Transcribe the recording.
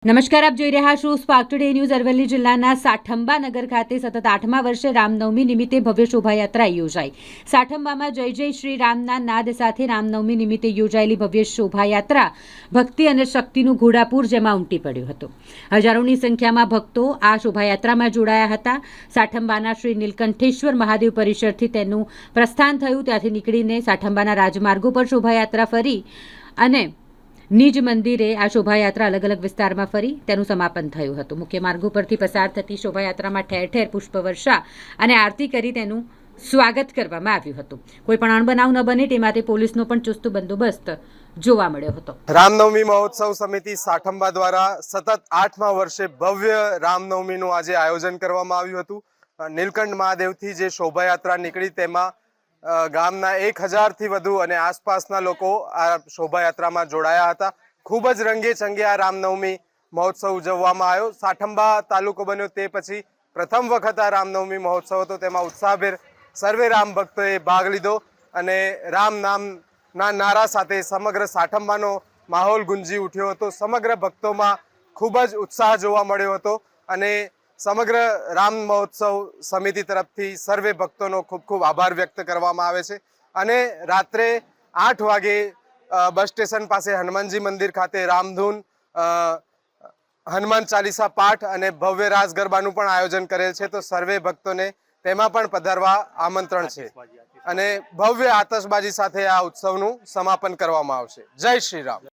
નમસ્કાર, આપ જોઈ રહ્યા છો સ્પાર્ક ટુડે ન્યૂઝ। અરવલ્લી જિલ્લાના સાઠંબા નગર ખાતે સતત 8મા વર્ષે રામનવમી નિમિત્તે ભવ્ય શોભાયાત્રા યોજાઈ। સાઠંબામાં જય જય શ્રી રામના નાદ સાથે રામનવમી નિમિત્તે યોજાયેલી ભવ્ય શોભાયાત્રા ભક્તિ અને શક્તિનું ઘોડાપુર જેમાં ઉમટી પડ્યું હતું। હજારોની સંખ્યામાં ભક્તો આ શોભાયાત્રામાં જોડાયા હતા। સાઠંબાના શ્રી નીલકંઠેશ્વર મહાદેવ પરિસરથી તેનું પ્રસ્થાન થયું। ત્યાંથી નીકળીને સાઠંબાના રાજમાર્ગો પર શોભાયાત્રા ફરી અને નિજ મંદિરે આ શોભાયાત્રા અલગ અલગ વિસ્તારમાં ફરી તેનું સમાપન થયું હતું। મુખ્ય માર્ગો પરથી પસાર થતી શોભાયાત્રામાં ઠેર ઠેર પુષ્પવર્ષા અને આરતી કરી તેનું સ્વાગત કરવામાં આવ્યું હતું। કોઈ પણ અણબનાવ ન બને તે માટે પોલીસનો પણ ચુસ્ત બંદોબસ્ત જોવા મળ્યો હતો। રામનવમી મહોત્સવ સમિતિ સાઠંબા દ્વારા સતત 8મા વર્ષે ભવ્ય રામનવમીનું આજે આયોજન કરવામાં આવ્યું હતું। નીલકંઠ મહાદેવથી જે શોભાયાત્રા નીકળી તેમાં ગામના 1000થી વધુ અને આસપાસના લોકો આ શોભાયાત્રામાં જોડાયા હતા। ખૂબ જ રંગે ચંગે આ રામનવમી મહોત્સવ ઉજવવામાં આવ્યો। સાઠંબા તાલુકો બન્યો તે પછી પ્રથમ વખત આ રામનવમી મહોત્સવ હતો। તેમાં ઉત્સાહભેર સર્વે રામ ભક્તોએ ભાગ લીધો અને રામ નામના નારા સાથે સમગ્ર સાઠંબાનો માહોલ ગુંજી ઉઠ્યો હતો। સમગ્ર ભક્તોમાં ખૂબ જ ઉત્સાહ જોવા મળ્યો હતો અને સમગ્ર રામ મહોત્સવ સમિતિ તરફથી સર્વે ભક્તોનો ખૂબ ખૂબ આભાર વ્યક્ત કરવામાં આવે છે। અને રાત્રે 8 વાગે બસ સ્ટેશન પાસે હનુમાનજી મંદિર ખાતે રામધૂન, હનુમાન ચાલીસા પાઠ અને ભવ્ય રાસ ગરબાનું પણ આયોજન કરેલ છે। તો સર્વે ભક્તોને તેમાં પણ પધારવા આમંત્રણ છે અને ભવ્ય આતશબાજી સાથે આ ઉત્સવનું સમાપન કરવામાં આવશે। જય શ્રી રામ।